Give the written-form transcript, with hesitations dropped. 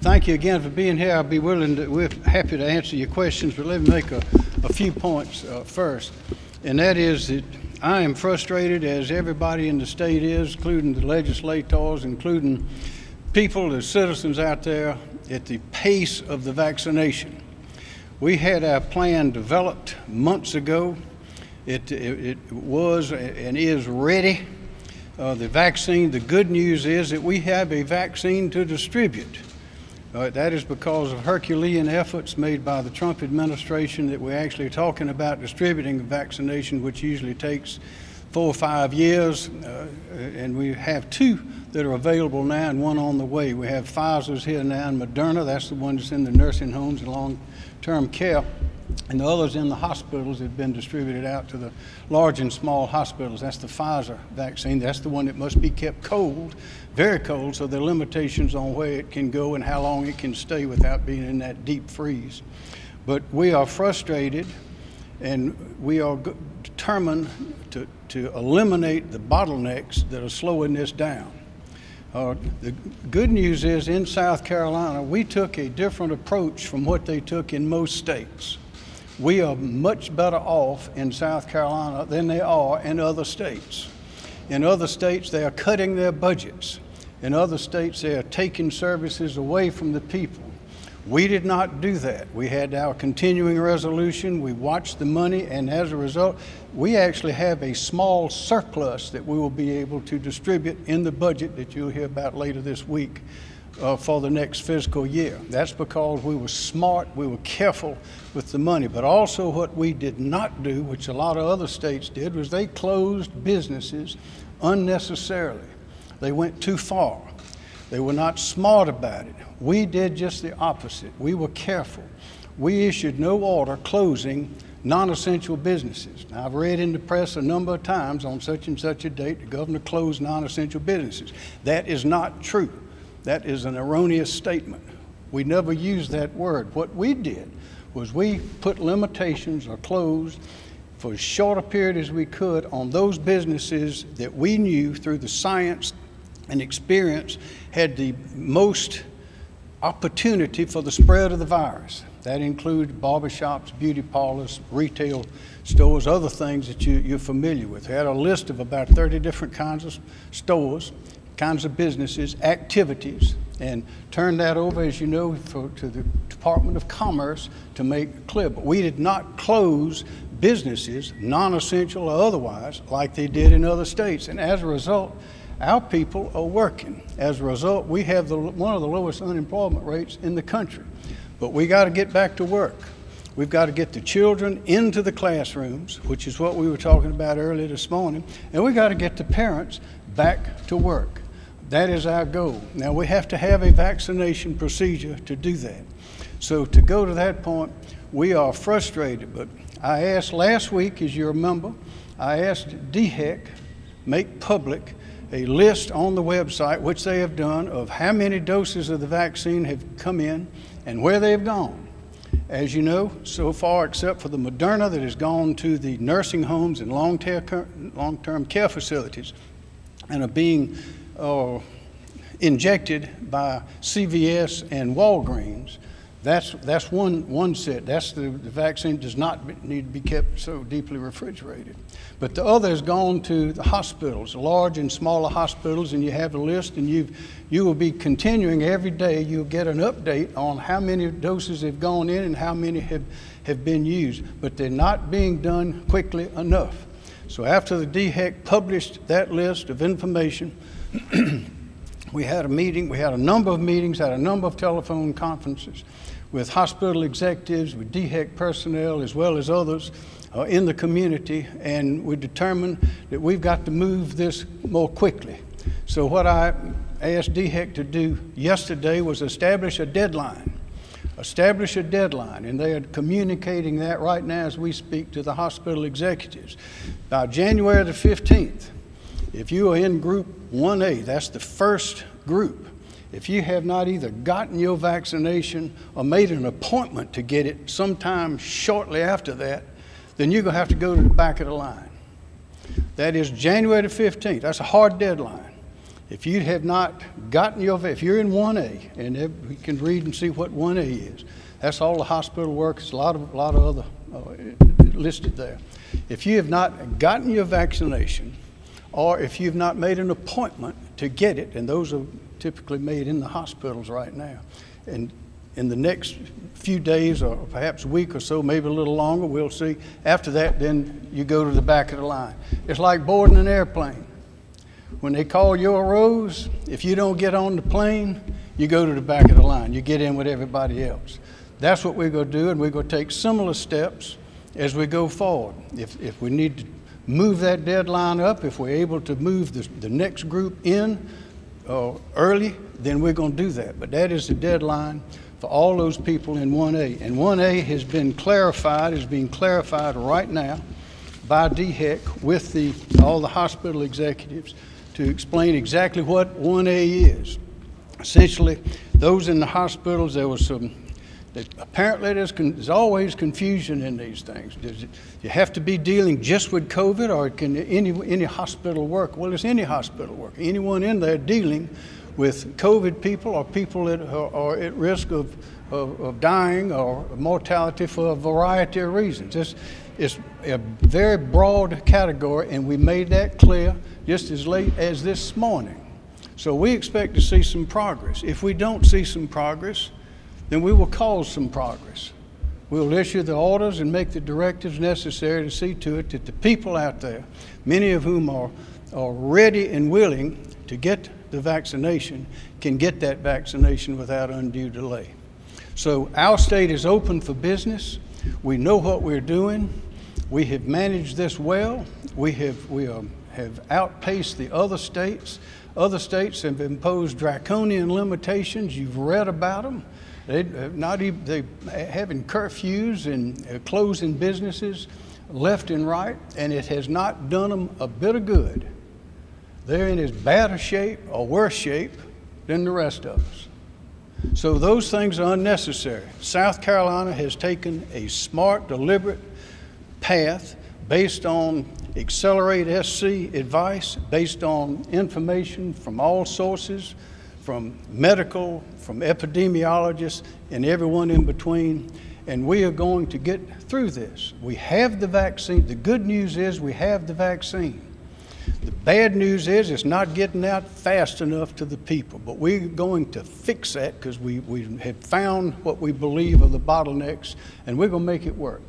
Thank you again for being here. We're happy to answer your questions, but let me make a few points first. And that is that I am frustrated, as everybody in the state is, including the legislators, including people, the citizens out there, at the pace of the vaccination. We had our plan developed months ago. It was and is ready. The vaccine, the good news is that we have a vaccine to distribute. That is because of Herculean efforts made by the Trump administration that we're actually talking about distributing a vaccination, which usually takes 4 or 5 years. And we have 2 that are available now and 1 on the way. We have Pfizer's here now and Moderna. That's the one that's in the nursing homes and long-term care. And the others in the hospitals have been distributed out to the large and small hospitals. That's the Pfizer vaccine. That's the one that must be kept cold, very cold, so there are limitations on where it can go and how long it can stay without being in that deep freeze. But we are frustrated, and we are determined to eliminate the bottlenecks that are slowing this down. The good news is in South Carolina, we took a different approach from what they took in most states. We are much better off in South Carolina than they are in other states. In other states, they are cutting their budgets. In other states, they are taking services away from the people. We did not do that. We had our continuing resolution. We watched the money, and as a result, we actually have a small surplus that we will be able to distribute in the budget that you'll hear about later this week for the next fiscal year. That's because we were smart, we were careful with the money. But also what we did not do, which a lot of other states did, was they closed businesses unnecessarily. They went too far. They were not smart about it. We did just the opposite. We were careful. We issued no order closing non-essential businesses. Now, I've read in the press a number of times on such and such a date, the governor closed non-essential businesses. That is not true. That is an erroneous statement. We never used that word. What we did was we put limitations or closed for as short a period as we could on those businesses that we knew through the science and experience had the most opportunity for the spread of the virus. That included barbershops, beauty parlors, retail stores, other things that you're familiar with. We had a list of about 30 different kinds of stores, kinds of businesses, activities, and turned that over, as you know, to the Department of Commerce to make clear. But we did not close businesses, non-essential or otherwise, like they did in other states. And as a result, our people are working. As a result, we have one of the lowest unemployment rates in the country. But we got to get back to work. We've got to get the children into the classrooms, which is what we were talking about earlier this morning, and we got to get the parents back to work. That is our goal. Now, we have to have a vaccination procedure to do that. So to go to that point, we are frustrated. But I asked last week, as you remember, I asked DHEC make public a list on the website, which they have done, of how many doses of the vaccine have come in and where they've gone. As you know, so far, except for the Moderna that has gone to the nursing homes and long-term care facilities and are being injected by CVS and Walgreens, that's one set. That's the vaccine does not need to be kept so deeply refrigerated. But the other has gone to the hospitals, large and smaller hospitals, and you have a list, and you will be continuing every day. You'll get an update on how many doses have gone in and how many have been used. But they're not being done quickly enough. So after the DHEC published that list of information, we had a meeting, we had a number of meetings, had a number of telephone conferences with hospital executives, with DHEC personnel, as well as others in the community, and we determined that we've got to move this more quickly. So what I asked DHEC to do yesterday was establish a deadline, and they are communicating that right now as we speak to the hospital executives. By January the 15th, if you are in group 1A, that's the first group, if you have not either gotten your vaccination or made an appointment to get it sometime shortly after that, then you're going to have to go to the back of the line. That is January the 15th. That's a hard deadline. If you have not gotten if you're in 1A, and we can read and see what 1A is, that's all the hospital work. It's a lot of other listed there. If you have not gotten your vaccination, or if you've not made an appointment to get it, and those are typically made in the hospitals right now, and in the next few days or perhaps a week or so, maybe a little longer, we'll see. After that, then you go to the back of the line. It's like boarding an airplane. When they call your rows, if you don't get on the plane, you go to the back of the line. You get in with everybody else. That's what we're going to do, and we're going to take similar steps as we go forward. If we need to move that deadline up, if we're able to move the next group in early, then we're going to do that. But that is the deadline for all those people in 1A. And 1A has been clarified, is being clarified right now by DHEC with all the hospital executives to explain exactly what 1A is. Essentially, those in the hospitals, there was apparently there's always confusion in these things. You have to be dealing just with COVID, or can any hospital work? Well, it's any hospital work. Anyone in there dealing with COVID people or people that are at risk of dying or mortality for a variety of reasons. It's a very broad category, and we made that clear just as late as this morning. So we expect to see some progress. If we don't see some progress, then we will cause some progress. We'll issue the orders and make the directives necessary to see to it that the people out there, many of whom are ready and willing to get the vaccination, can get that vaccination without undue delay. So our state is open for business. We know what we're doing. We have managed this well. We have outpaced the other states. Other states have imposed draconian limitations. You've read about them. They having curfews and closing businesses left and right, and it has not done them a bit of good. They're in as bad a shape or worse shape than the rest of us. So those things are unnecessary. South Carolina has taken a smart, deliberate path based on Accelerate SC advice, based on information from all sources, from medical, from epidemiologists, and everyone in between, and we are going to get through this. We have the vaccine. The good news is we have the vaccine. The bad news is it's not getting out fast enough to the people, but we're going to fix that because we have found what we believe are the bottlenecks, and we're going to make it work.